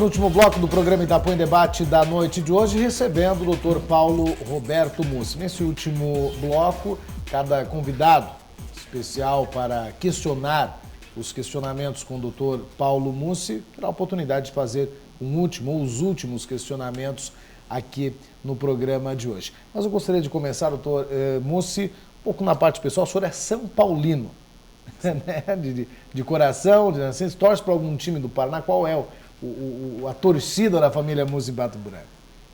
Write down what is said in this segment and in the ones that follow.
último bloco do programa Itapuã em Debate da noite de hoje, recebendo o Dr. Paulo Roberto Mussi. Nesse último bloco, cada convidado especial para questionar os questionamentos com o Dr. Paulo Mussi terá a oportunidade de fazer um último ou os últimos questionamentos aqui no programa de hoje. Mas eu gostaria de começar, doutor Mussi, um pouco na parte pessoal. O senhor é São Paulino, né? de coração, de nascença, torce para algum time do Paraná. Qual é a torcida da família Mussi em Pato Branco?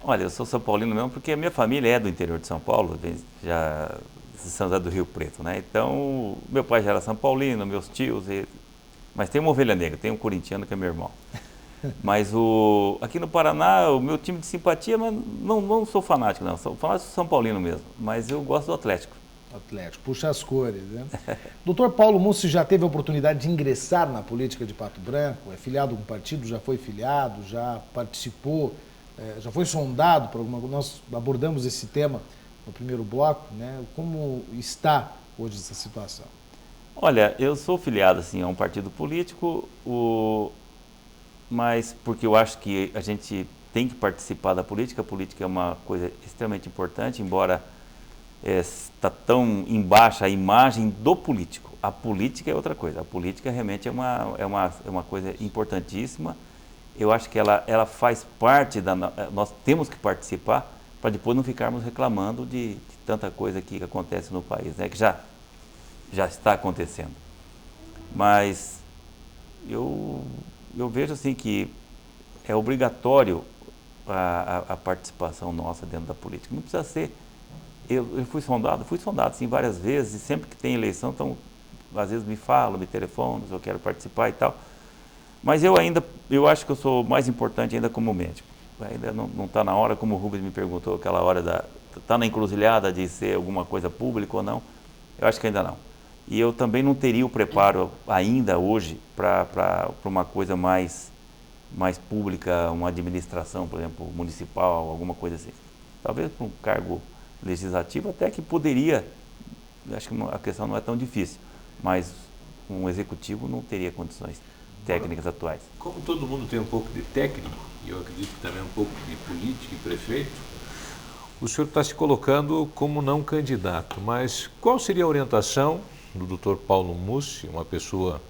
Olha, eu sou São Paulino mesmo porque a minha família é do interior de São Paulo, já de São José do Rio Preto, né? Então, meu pai já era São Paulino, meus tios, mas tem uma ovelha negra, tem um corintiano que é meu irmão. Mas aqui no Paraná, o meu time de simpatia, mas não sou fanático, não. Sou fanático São Paulino mesmo, mas eu gosto do Atlético. Atlético, puxa as cores, né? Doutor Paulo Mussi já teve a oportunidade de ingressar na política de Pato Branco, é filiado a um partido, já foi filiado, já participou, já foi sondado por alguma coisa. Nós abordamos esse tema no primeiro bloco, né? Como está hoje essa situação? Olha, eu sou filiado assim, a um partido político, mas porque eu acho que a gente tem que participar da política. A política é uma coisa extremamente importante, embora está tão embaixo a imagem do político. A política é outra coisa. A política realmente é uma coisa importantíssima. Eu acho que ela faz parte nós temos que participar para depois não ficarmos reclamando de tanta coisa que acontece no país, né? Que já está acontecendo. Mas eu vejo assim que é obrigatório a participação nossa dentro da política. Não precisa ser. Eu fui sondado sim várias vezes, e sempre que tem eleição, então, às vezes me falam, me telefonam, se eu quero participar e tal. Mas eu acho que eu sou mais importante ainda como médico. Ainda não está na hora, como o Rubens me perguntou, aquela hora está na encruzilhada de ser alguma coisa pública ou não. Eu acho que ainda não. E eu também não teria o preparo ainda hoje para uma coisa mais pública, uma administração, por exemplo, municipal, alguma coisa assim. Talvez para um cargo legislativo até que poderia, acho que a questão não é tão difícil, mas um executivo não teria condições técnicas atuais. Como todo mundo tem um pouco de técnico, e eu acredito que também um pouco de política e prefeito, o senhor está se colocando como não candidato, mas qual seria a orientação do Dr. Paulo Mussi, uma pessoa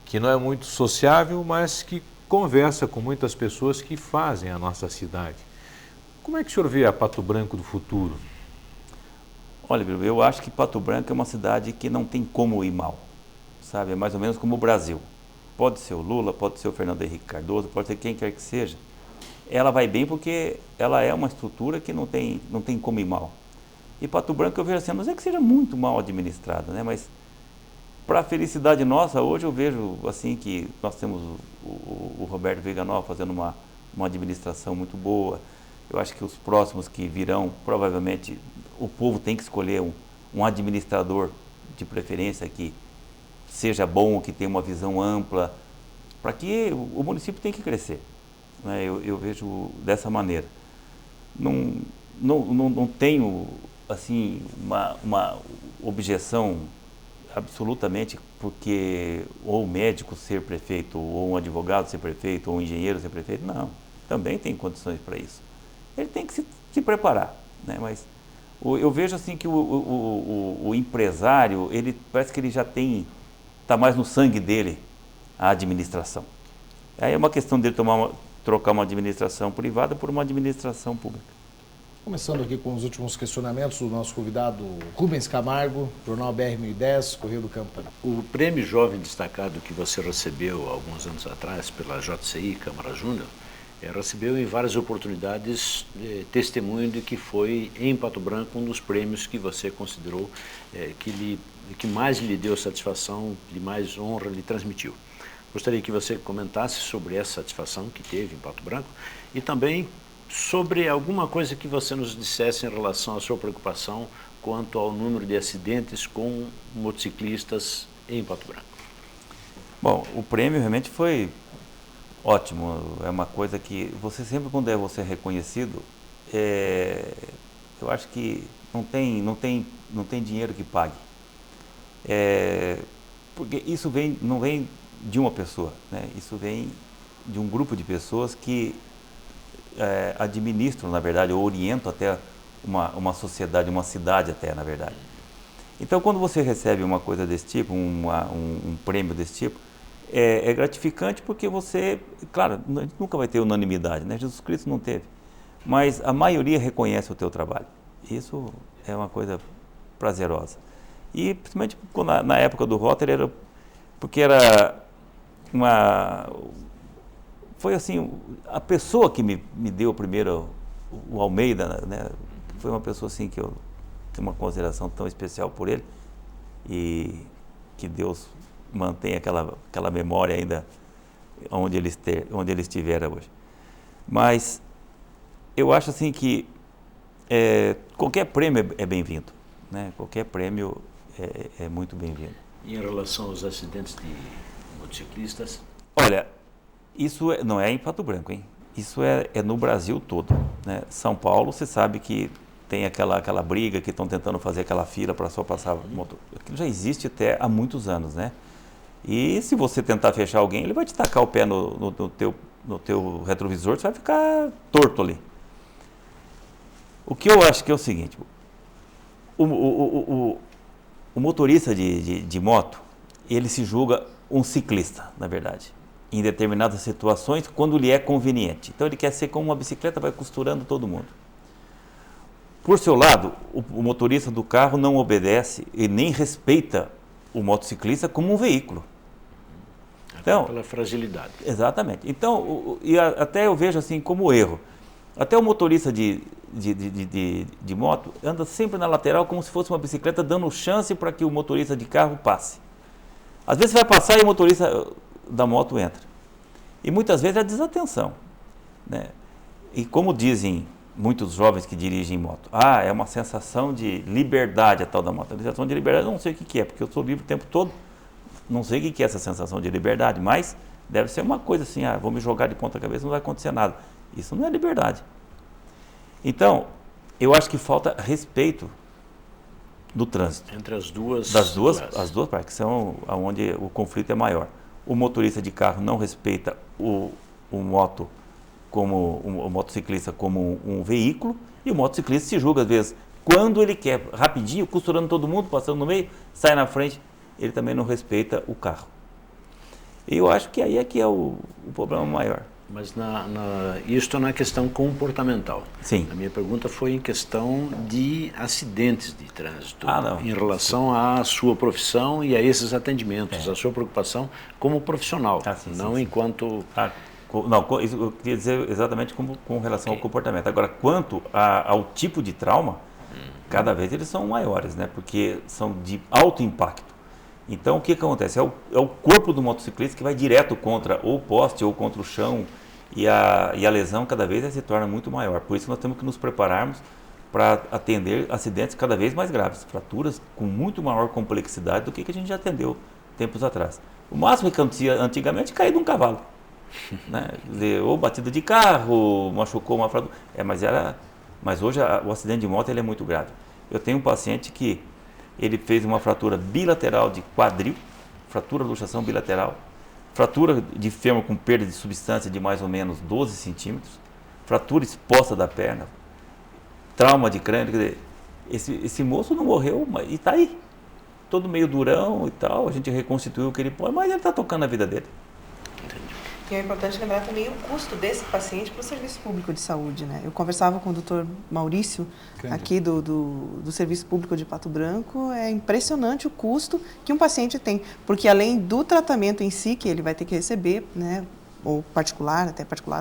que não é muito sociável, mas que conversa com muitas pessoas que fazem a nossa cidade? Como é que o senhor vê a Pato Branco do futuro? Olha, eu acho que Pato Branco é uma cidade que não tem como ir mal, sabe? É mais ou menos como o Brasil. Pode ser o Lula, pode ser o Fernando Henrique Cardoso, pode ser quem quer que seja. Ela vai bem porque ela é uma estrutura que não tem como ir mal. E Pato Branco eu vejo assim, não é que seja muito mal administrada, né? Mas para a felicidade nossa, hoje eu vejo assim que nós temos o Roberto Viganò fazendo uma administração muito boa. Eu acho que os próximos que virão, provavelmente, o povo tem que escolher um administrador de preferência que seja bom, que tenha uma visão ampla, para que o município tem que crescer, né? Eu vejo dessa maneira. Não tenho assim uma objeção absolutamente porque ou o médico ser prefeito, ou um advogado ser prefeito, ou um engenheiro ser prefeito. Não, também tem condições para isso. Ele tem que se preparar, né? Mas eu vejo assim que o empresário, ele parece que ele já está mais no sangue dele a administração. Aí é uma questão dele trocar uma administração privada por uma administração pública. Começando aqui com os últimos questionamentos do nosso convidado Rubens Camargo, Jornal BR-1010, Correio do Campo. O prêmio Jovem Destacado que você recebeu alguns anos atrás pela JCI, Câmara Júnior, recebeu em várias oportunidades testemunho de que foi em Pato Branco um dos prêmios que você considerou que mais lhe deu satisfação, que mais honra lhe transmitiu. Gostaria que você comentasse sobre essa satisfação que teve em Pato Branco e também sobre alguma coisa que você nos dissesse em relação à sua preocupação quanto ao número de acidentes com motociclistas em Pato Branco. Bom, o prêmio realmente foi ótimo. É uma coisa que você sempre, quando você é reconhecido, eu acho que não tem dinheiro que pague. Porque isso não vem de uma pessoa, né? Isso vem de um grupo de pessoas que administram, na verdade, ou orientam até uma sociedade, uma cidade até, na verdade. Então, quando você recebe uma coisa desse tipo, um prêmio desse tipo, é gratificante porque você, claro, a gente nunca vai ter unanimidade, né? Jesus Cristo não teve, mas a maioria reconhece o teu trabalho. Isso é uma coisa prazerosa. E principalmente na época do Rotary, porque foi assim, a pessoa que me deu primeiro o Almeida, né? Foi uma pessoa assim que eu tenho uma consideração tão especial por ele, e que Deus mantém aquela memória ainda onde ele estiver hoje. Mas eu acho assim que qualquer prêmio é bem-vindo, né? Qualquer prêmio é muito bem-vindo. Em relação aos acidentes de motociclistas? Olha, isso não é em Pato Branco, hein? Isso é no Brasil todo, né? São Paulo, você sabe que tem aquela briga que estão tentando fazer aquela fila para só passar motor. Aquilo já existe até há muitos anos, né? E se você tentar fechar alguém, ele vai te tacar o pé no teu retrovisor, você vai ficar torto ali. O que eu acho que é o seguinte, o motorista de moto, ele se julga um ciclista, na verdade, em determinadas situações, quando lhe é conveniente. Então ele quer ser como uma bicicleta, vai costurando todo mundo. Por seu lado, o motorista do carro não obedece e nem respeita o motociclista como um veículo. Então, pela fragilidade. Exatamente. Então, até eu vejo assim como erro. Até o motorista de moto anda sempre na lateral como se fosse uma bicicleta, dando chance para que o motorista de carro passe. Às vezes vai passar e o motorista da moto entra. E muitas vezes é desatenção, né? E como dizem muitos jovens que dirigem moto, é uma sensação de liberdade a tal da moto. A sensação de liberdade eu não sei o que é, porque eu sou livre o tempo todo, não sei o que é essa sensação de liberdade, mas deve ser uma coisa assim, vou me jogar de ponta cabeça, não vai acontecer nada. Isso não é liberdade. Então, eu acho que falta respeito do trânsito. Entre as duas as duas partes, que são onde o conflito é maior. O motorista de carro não respeita o motociclista como um veículo, e o motociclista se julga às vezes, quando ele quer rapidinho, costurando todo mundo, passando no meio, sai na frente, ele também não respeita o carro. E eu acho que aí é que é o problema maior. Mas isto na questão comportamental. Sim. A minha pergunta foi em questão de acidentes de trânsito, não. Em relação à sua profissão e a esses atendimentos, a sua preocupação como profissional, não enquanto... Não, isso eu queria dizer exatamente com relação ao comportamento. Agora, quanto ao tipo de trauma, cada vez eles são maiores, né? Porque são de alto impacto. Então, o que acontece? É o corpo do motociclista que vai direto contra ou o poste ou contra o chão, e a lesão cada vez se torna muito maior. Por isso nós temos que nos prepararmos para atender acidentes cada vez mais graves, fraturas com muito maior complexidade do que a gente já atendeu tempos atrás. O máximo que acontecia antigamente é cair de um cavalo, né? Ou batida de carro, machucou uma fratura. Mas hoje o acidente de moto ele é muito grave. Eu tenho um paciente que ele fez uma fratura bilateral de quadril, fratura luxação bilateral, fratura de fêmur com perda de substância de mais ou menos 12 centímetros, fratura exposta da perna, trauma de crânio. Quer dizer, esse moço não morreu, e está aí, todo meio durão e tal, a gente reconstituiu o que ele pode, mas ele está tocando a vida dele. E é importante lembrar também o custo desse paciente para o Serviço Público de Saúde, né? Eu conversava com o Dr. Maurício, aqui do Serviço Público de Pato Branco. É impressionante o custo que um paciente tem, porque além do tratamento em si, que ele vai ter que receber, né, ou particular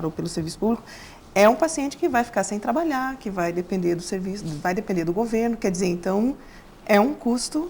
ou pelo Serviço Público, é um paciente que vai ficar sem trabalhar, que vai depender do serviço, vai depender do governo, quer dizer, então é um custo,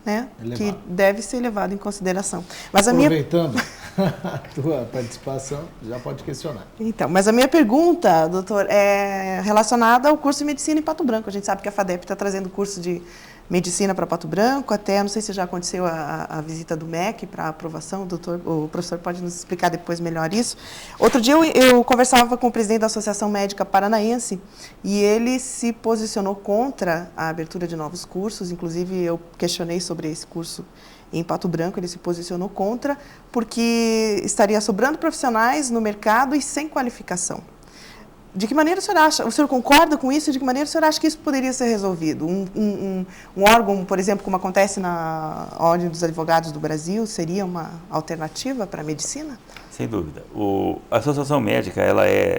né, que deve ser levado em consideração. Mas aproveitando a tua participação, já pode questionar. Então, mas a minha pergunta, doutor, é relacionada ao curso de medicina em Pato Branco. A gente sabe que a FADEP está trazendo curso de medicina para Pato Branco, até não sei se já aconteceu a visita do MEC para aprovação, o professor pode nos explicar depois melhor isso. Outro dia eu conversava com o presidente da Associação Médica Paranaense e ele se posicionou contra a abertura de novos cursos, inclusive eu questionei sobre esse curso Em Pato Branco ele se posicionou contra, porque estaria sobrando profissionais no mercado e sem qualificação. De que maneira o senhor acha, o senhor concorda com isso? De que maneira o senhor acha que isso poderia ser resolvido? Um órgão, por exemplo, como acontece na Ordem dos Advogados do Brasil, seria uma alternativa para a medicina? Sem dúvida. A Associação Médica,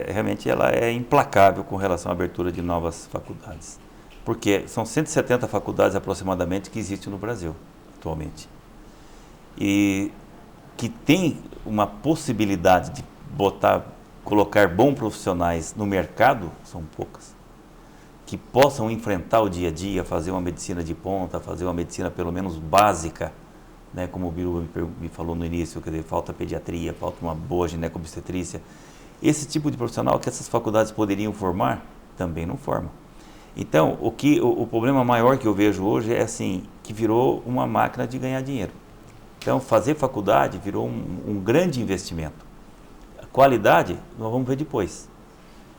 realmente ela é implacável com relação à abertura de novas faculdades. Porque são 170 faculdades aproximadamente que existem no Brasil atualmente. E que tem uma possibilidade de colocar bons profissionais no mercado, são poucas, que possam enfrentar o dia a dia, fazer uma medicina de ponta, fazer uma medicina pelo menos básica, né, como o Biruba me falou no início, quer dizer, falta pediatria, falta uma boa ginecobstetrícia. Esse tipo de profissional que essas faculdades poderiam formar, também não formam. Então, o problema maior que eu vejo hoje é assim, que virou uma máquina de ganhar dinheiro. Então, fazer faculdade virou um grande investimento. Qualidade, nós vamos ver depois.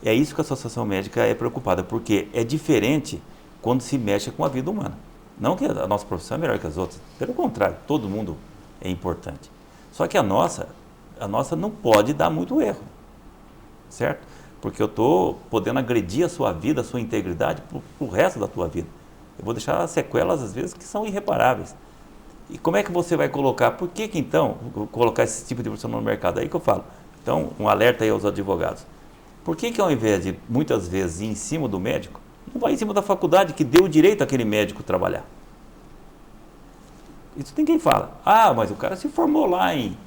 É isso que a Associação Médica é preocupada, porque é diferente quando se mexe com a vida humana. Não que a nossa profissão é melhor que as outras, pelo contrário, todo mundo é importante. Só que a nossa não pode dar muito erro, certo? Porque eu estou podendo agredir a sua vida, a sua integridade para o resto da tua vida. Eu vou deixar sequelas, às vezes, que são irreparáveis. E como é que você vai colocar? Por que então colocar esse tipo de profissional no mercado? Aí que eu falo. Então, um alerta aí aos advogados. Por que ao invés de, muitas vezes, ir em cima do médico, não vai em cima da faculdade que deu o direito àquele médico trabalhar? Isso tem quem fala. Ah, mas o cara se formou lá em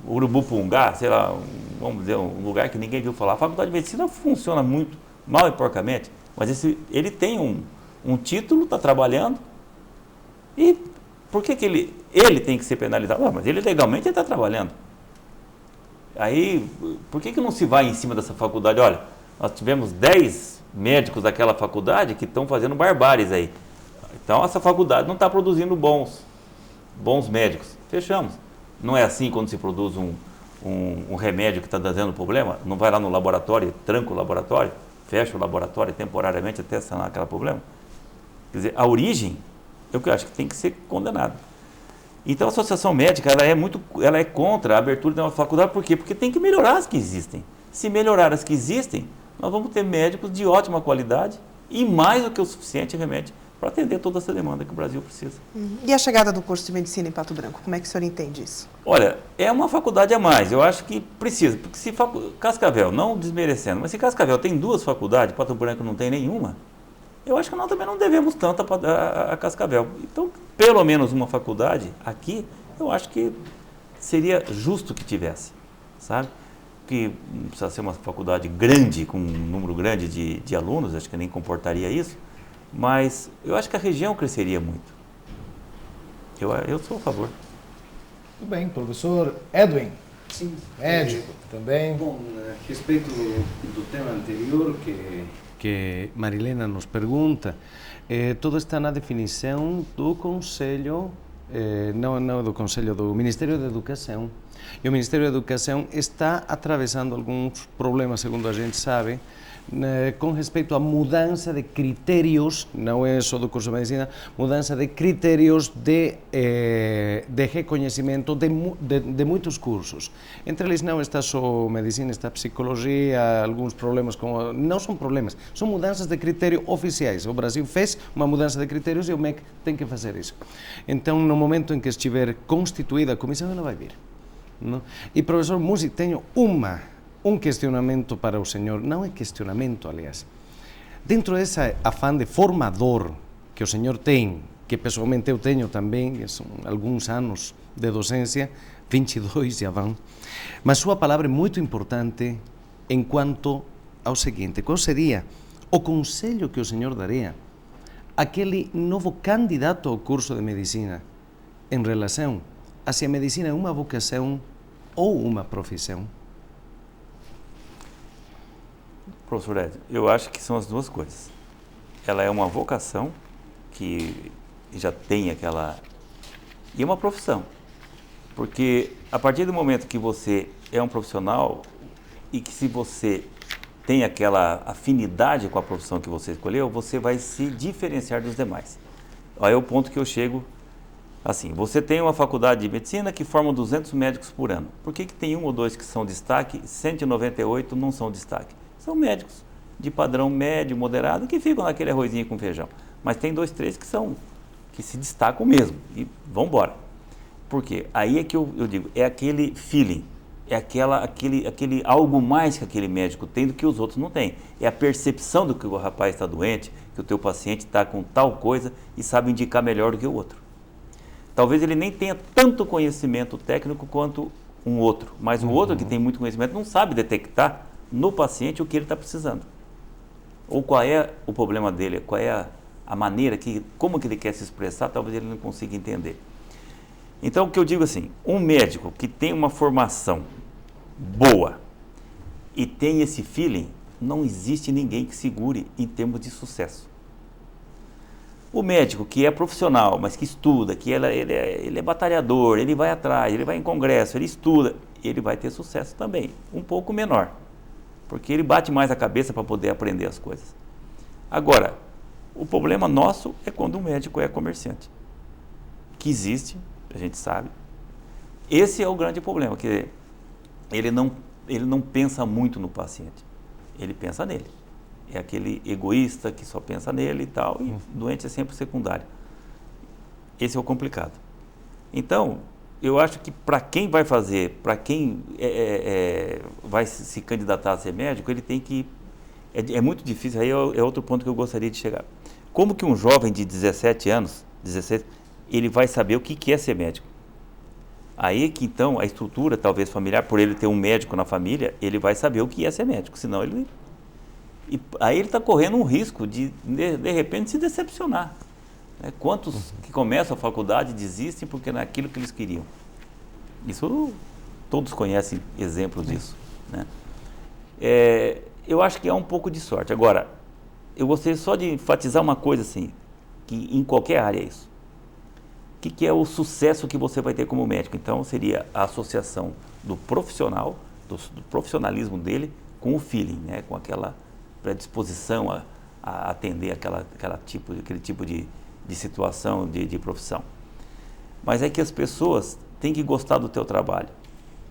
Urubupungá, sei lá, vamos dizer, um lugar que ninguém viu falar. A faculdade de medicina funciona muito mal e porcamente, mas ele tem um título, está trabalhando, e por que ele tem que ser penalizado? Ah, mas ele legalmente está trabalhando. Aí, por que não se vai em cima dessa faculdade? Olha, nós tivemos 10 médicos daquela faculdade que estão fazendo barbáries aí. Então, essa faculdade não está produzindo bons médicos. Fechamos. Não é assim quando se produz um remédio que está dando problema? Não vai lá no laboratório, tranca o laboratório, fecha o laboratório temporariamente até sanar aquele problema? Quer dizer, a origem, eu acho que tem que ser condenada. Então, a Associação Médica, ela é contra a abertura de uma faculdade, por quê? Porque tem que melhorar as que existem. Se melhorar as que existem, nós vamos ter médicos de ótima qualidade e mais do que o suficiente realmente para atender toda essa demanda que o Brasil precisa. E a chegada do curso de medicina em Pato Branco, como é que o senhor entende isso? Olha, é uma faculdade a mais, eu acho que precisa, porque se Cascavel, não desmerecendo, mas se Cascavel tem 2 faculdades, Pato Branco não tem nenhuma, eu acho que nós também não devemos tanto a Cascavel. Então, pelo menos uma faculdade aqui, eu acho que seria justo que tivesse, sabe? Que não precisa ser uma faculdade grande, com um número grande de alunos, acho que nem comportaria isso, mas eu acho que a região cresceria muito. Eu sou a favor. Muito bem, professor Edwin. Sim. Médico também. Bom, a respeito do tema anterior que Marilena nos pergunta, tudo está na definição do Conselho, não do Conselho, do Ministério da Educação. E o Ministério da Educação está atravessando alguns problemas, segundo a gente sabe, com respeito à mudança de critérios, não é só do curso de medicina, mudança de critérios de reconhecimento de muitos cursos. Entre eles não está só medicina, está psicologia, alguns problemas, não são problemas, são mudanças de critério oficiais. O Brasil fez uma mudança de critérios e o MEC tem que fazer isso. Então, no momento em que estiver constituída a comissão, ela vai vir. Não? E, professor Musi, tenho um questionamento para o senhor, não é questionamento, aliás. Dentro desse afã de formador que o senhor tem, que pessoalmente eu tenho também, são alguns anos de docência, 22 já vão, mas sua palavra é muito importante enquanto ao seguinte: qual seria o conselho que o senhor daria àquele novo candidato ao curso de medicina em relação a se a medicina é uma vocação ou uma profissão? Professor Ed, eu acho que são as duas coisas. Ela é uma vocação que já tem aquela... E é uma profissão. Porque a partir do momento que você é um profissional e que se você tem aquela afinidade com a profissão que você escolheu, você vai se diferenciar dos demais. Aí é o ponto que eu chego Assim, você tem uma faculdade de medicina que forma 200 médicos por ano. Por que tem 1 ou 2 que são destaque, 198 não são destaque? São médicos de padrão médio, moderado, que ficam naquele arrozinho com feijão. Mas tem 2, 3 que se destacam mesmo e vão embora. Por quê? Aí é que eu digo, é aquele feeling, é aquele algo mais que aquele médico tem do que os outros não têm. É a percepção do que o rapaz está doente, que o teu paciente está com tal coisa e sabe indicar melhor do que o outro. Talvez ele nem tenha tanto conhecimento técnico quanto um outro, mas o outro que tem muito conhecimento não sabe detectar no paciente o que ele está precisando. Ou qual é o problema dele, qual é a maneira, como que ele quer se expressar, talvez ele não consiga entender. Então, o que eu digo assim, um médico que tem uma formação boa e tem esse feeling, não existe ninguém que segure em termos de sucesso. O médico que é profissional, mas que estuda, que ele é batalhador, ele vai atrás, ele vai em congresso, ele estuda, ele vai ter sucesso também, um pouco menor, porque ele bate mais a cabeça para poder aprender as coisas. Agora, o problema nosso é quando o médico é comerciante, que existe, a gente sabe. Esse é o grande problema, que ele não pensa muito no paciente, ele pensa nele. É aquele egoísta que só pensa nele e tal, e doente é sempre secundário. Esse é o complicado. Então, eu acho que para quem vai fazer, para quem vai se candidatar a ser médico, ele tem que... É muito difícil, aí é outro ponto que eu gostaria de chegar. Como que um jovem de 17 anos, 16, ele vai saber o que é ser médico? Aí que então a estrutura, talvez familiar, por ele ter um médico na família, ele vai saber o que é ser médico, senão ele... E aí ele está correndo um risco de repente, se decepcionar. Né? Quantos que começam a faculdade desistem porque não é aquilo que eles queriam? Isso, todos conhecem exemplos disso. Né? Eu acho que é um pouco de sorte. Agora, eu gostaria só de enfatizar uma coisa assim, que em qualquer área é isso. O que é o sucesso que você vai ter como médico? Então, seria a associação do profissional, do profissionalismo dele, com o feeling, né? Com aquela predisposição a atender aquele tipo de situação, de profissão. Mas é que as pessoas têm que gostar do teu trabalho.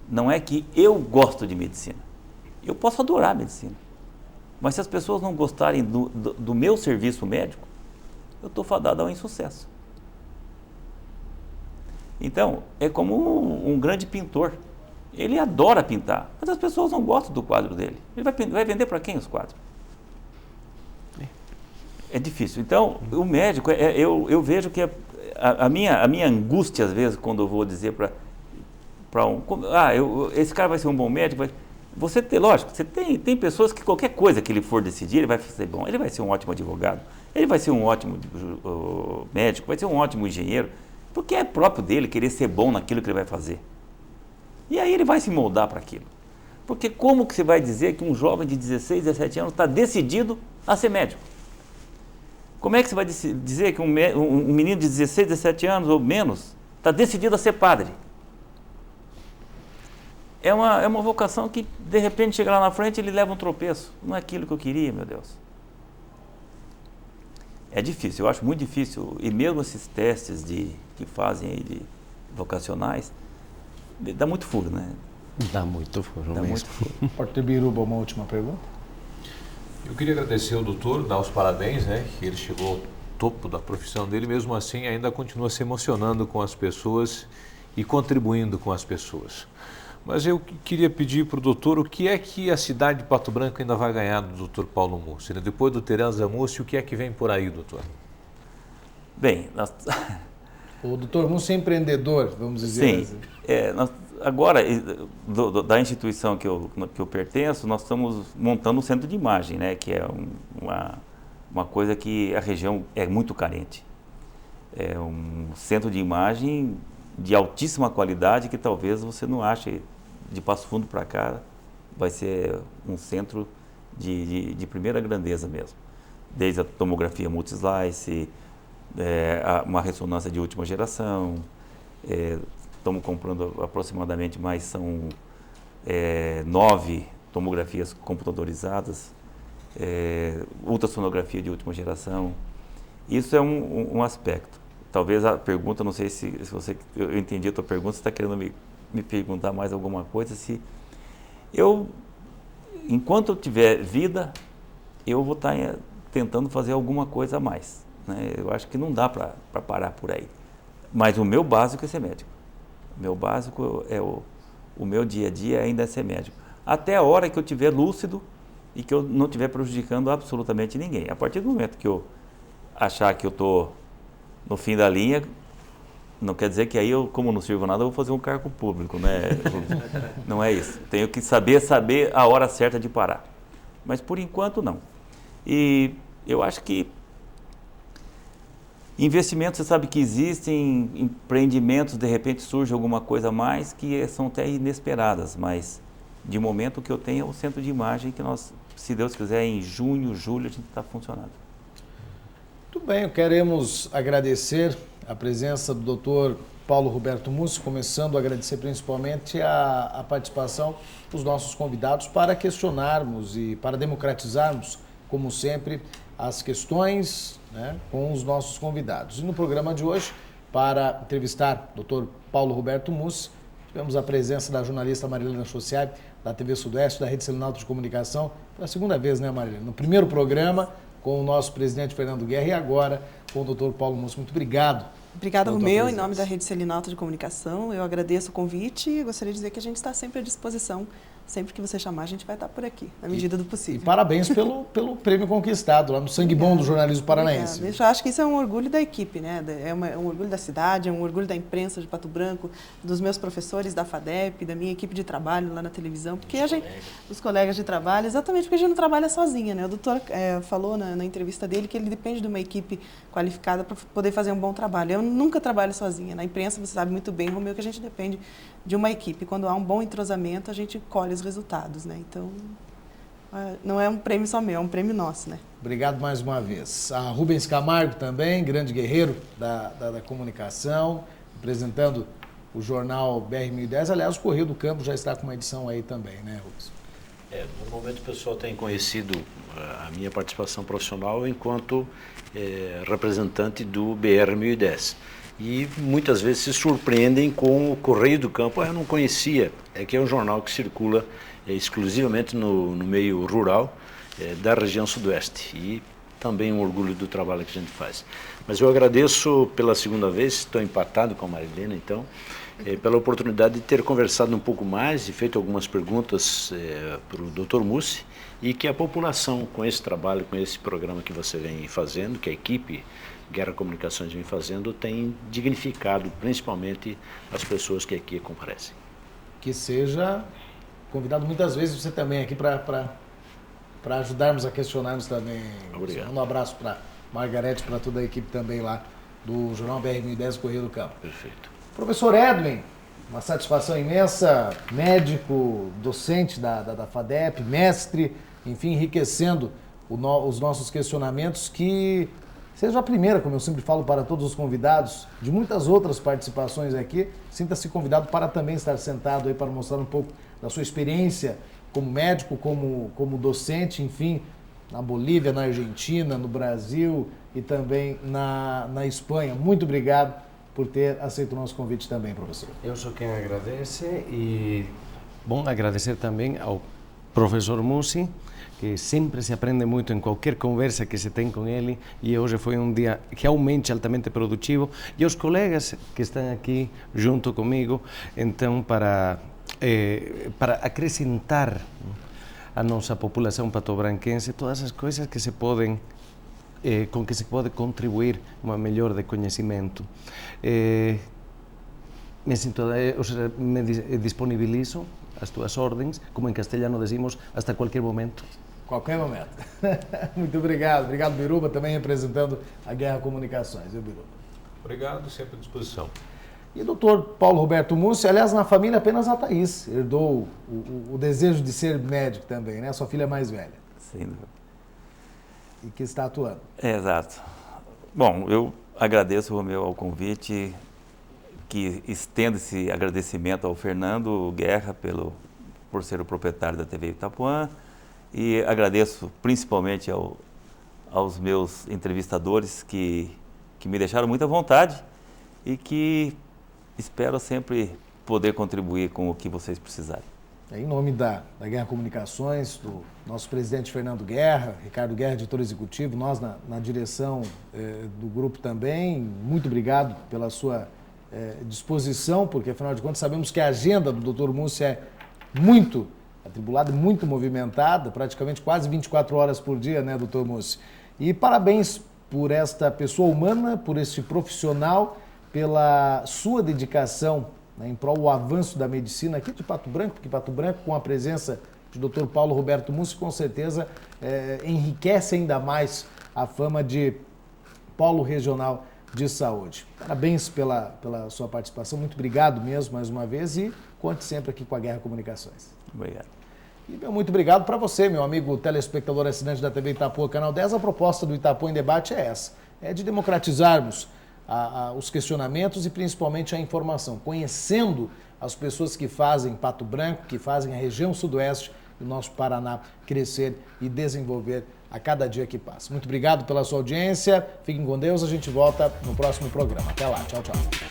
Não é que eu gosto de medicina. Eu posso adorar a medicina. Mas se as pessoas não gostarem do meu serviço médico, eu estou fadado ao insucesso. Então, é como um grande pintor. Ele adora pintar, mas as pessoas não gostam do quadro dele. Ele vai vender para quem os quadros? É difícil. Então, o médico, eu vejo que a minha angústia, às vezes, quando eu vou dizer para esse cara vai ser um bom médico, lógico, você tem pessoas que qualquer coisa que ele for decidir, ele vai ser bom, ele vai ser um ótimo advogado, ele vai ser um ótimo médico, vai ser um ótimo engenheiro, porque é próprio dele querer ser bom naquilo que ele vai fazer. E aí ele vai se moldar para aquilo. Porque como que você vai dizer que um jovem de 16, 17 anos está decidido a ser médico? Como é que você vai dizer que um menino de 16, 17 anos ou menos está decidido a ser padre? É uma vocação que, de repente, chega lá na frente e ele leva um tropeço. Não é aquilo que eu queria, meu Deus. É difícil, eu acho muito difícil. E mesmo esses testes que fazem aí de vocacionais, dá muito furo, né? Dá muito furo mesmo. Muito furo. Porter Biruba, uma última pergunta? Eu queria agradecer ao doutor, dar os parabéns, né? Que ele chegou ao topo da profissão dele, mesmo assim ainda continua se emocionando com as pessoas e contribuindo com as pessoas. Mas eu queria pedir para o doutor o que é que a cidade de Pato Branco ainda vai ganhar do doutor Paulo Mussi, né? Depois do Teresa Mussi, o que é que vem por aí, doutor? Bem, O doutor Mussi é empreendedor, vamos dizer sim, assim. Agora, da instituição que eu pertenço, nós estamos montando um centro de imagem, né? Que é uma coisa que a região é muito carente. É um centro de imagem de altíssima qualidade que talvez você não ache. De Passo Fundo para cá vai ser um centro de primeira grandeza mesmo. Desde a tomografia multislice, uma ressonância de última geração, estamos comprando aproximadamente mais, são 9 tomografias computadorizadas, ultrassonografia de última geração. Isso é um aspecto. talvez a pergunta, não sei se você, eu entendi a tua pergunta, você está querendo me perguntar mais alguma coisa, se enquanto eu tiver vida, eu vou estar tentando fazer alguma coisa a mais, né? Eu acho que não dá para parar por aí. Mas o meu básico é ser médico. O meu básico o meu dia a dia ainda é ser médico. Até a hora que eu estiver lúcido e que eu não estiver prejudicando absolutamente ninguém. A partir do momento que eu achar que eu estou no fim da linha, não quer dizer que aí eu, como não sirvo nada, eu vou fazer um cargo público, né? Não é isso. Tenho que saber a hora certa de parar. Mas por enquanto não. E eu acho que investimentos, você sabe que existem empreendimentos, de repente surge alguma coisa a mais que são até inesperadas, mas de momento o que eu tenho é o centro de imagem que nós, se Deus quiser, em junho, julho, a gente está funcionando. Muito bem, queremos agradecer a presença do Dr. Paulo Roberto Mussi, começando a agradecer principalmente a participação dos nossos convidados para questionarmos e para democratizarmos, como sempre, as questões, né, com os nossos convidados. E no programa de hoje, para entrevistar o Dr. Paulo Roberto Mussi, tivemos a presença da jornalista Marilena Chauciari, da TV Sudoeste, da Rede Selinalto de Comunicação, pela segunda vez, né, Marilena? No primeiro programa, com o nosso presidente Fernando Guerra e agora com o Dr. Paulo Mussi. Muito obrigado. Obrigada, Romeu, em nome da Rede Selinalto de Comunicação. Eu agradeço o convite e gostaria de dizer que a gente está sempre à disposição. Sempre que você chamar, a gente vai estar por aqui, na medida do possível. E parabéns pelo prêmio conquistado lá no Sangue Bom do jornalismo paranaense. Eu acho que isso é um orgulho da equipe, né? É um orgulho da cidade, é um orgulho da imprensa de Pato Branco, dos meus professores da FADEP, da minha equipe de trabalho lá na televisão, porque os colegas de trabalho, exatamente porque a gente não trabalha sozinha, né? O doutor falou na entrevista dele que ele depende de uma equipe qualificada para poder fazer um bom trabalho. Eu nunca trabalho sozinha. Na imprensa, você sabe muito bem, Romeu, que a gente depende de uma equipe. Quando há um bom entrosamento, a gente colhe os resultados, né? Então, não é um prêmio só meu, é um prêmio nosso, né? Obrigado mais uma vez. A Rubens Camargo também, grande guerreiro da comunicação, apresentando o jornal BR-1010. Aliás, o Correio do Campo já está com uma edição aí também, né, Rubens? Normalmente o pessoal tem conhecido a minha participação profissional enquanto representante do BR-1010. E muitas vezes se surpreendem com o Correio do Campo. Eu não conhecia, que é um jornal que circula exclusivamente no meio rural da região sudoeste. E também um orgulho do trabalho que a gente faz. Mas eu agradeço pela segunda vez, estou empatado com a Marilena, então, pela oportunidade de ter conversado um pouco mais e feito algumas perguntas para o Dr. Mussi, e que a população, com esse trabalho, com esse programa que você vem fazendo, que a equipe Guerra Comunicações vem fazendo, tem dignificado principalmente as pessoas que aqui comparecem. Que seja convidado muitas vezes você também aqui para ajudarmos a questionarmos também. Obrigado. Um abraço para Margarete, para toda a equipe também lá do Jornal BR-1010 Correio do Campo. Perfeito. Professor Edwin, uma satisfação imensa, médico, docente da FADEP, mestre, enfim, enriquecendo os nossos questionamentos, que seja a primeira, como eu sempre falo para todos os convidados, de muitas outras participações aqui. Sinta-se convidado para também estar sentado aí para mostrar um pouco da sua experiência como médico, como docente, enfim, na Bolívia, na Argentina, no Brasil e também na Espanha. Muito obrigado por ter aceito o nosso convite também, professor. Eu sou quem agradece e, bom, agradecer também ao professor Mussi, que sempre se aprende muito em qualquer conversa que se tem com ele, e hoje foi um dia realmente altamente produtivo, e aos colegas que estão aqui junto comigo, então para acrescentar à nossa população patobranquense todas as coisas que se podem com que se pode contribuir uma melhor de conhecimento. Me sinto, ou seja, me disponibilizo às tuas ordens, como em castelhano decimos, hasta qualquer momento. Qualquer momento. Muito obrigado. Obrigado, Biruba, também representando a Guerra Comunicações, viu, Biruba? Obrigado, sempre à disposição. E o doutor Paulo Roberto Mussi, aliás, na família apenas a Thaís herdou o desejo de ser médico também, né? Sua filha mais velha. Sim. E que está atuando. Exato. Bom, eu agradeço, Romeu, ao convite, que estendo esse agradecimento ao Fernando Guerra por ser o proprietário da TV Itapuã, e agradeço principalmente aos meus entrevistadores que que me deixaram muita vontade e que espero sempre poder contribuir com o que vocês precisarem. Em nome da Guerra Comunicações, do nosso presidente Fernando Guerra, Ricardo Guerra, editor executivo, nós na direção do grupo também, muito obrigado pela sua disposição, porque afinal de contas sabemos que a agenda do Dr. Mussi é muito atribulada, muito movimentada, praticamente quase 24 horas por dia, né, Dr. Mussi? E parabéns por esta pessoa humana, por este profissional, pela sua dedicação, né, em prol do avanço da medicina aqui de Pato Branco, porque Pato Branco, com a presença de Dr. Paulo Roberto Mussi, com certeza enriquece ainda mais a fama de polo regional de saúde. Parabéns pela sua participação, muito obrigado mesmo mais uma vez e conte sempre aqui com a Guerra Comunicações. Obrigado. E muito obrigado para você, meu amigo telespectador assinante da TV Itapuã, Canal 10. A proposta do Itapuã em Debate é essa, é de democratizarmos os questionamentos e principalmente a informação, conhecendo as pessoas que fazem Pato Branco, que fazem a região sudoeste do nosso Paraná crescer e desenvolver a cada dia que passa. Muito obrigado pela sua audiência, fiquem com Deus, a gente volta no próximo programa. Até lá, tchau, tchau.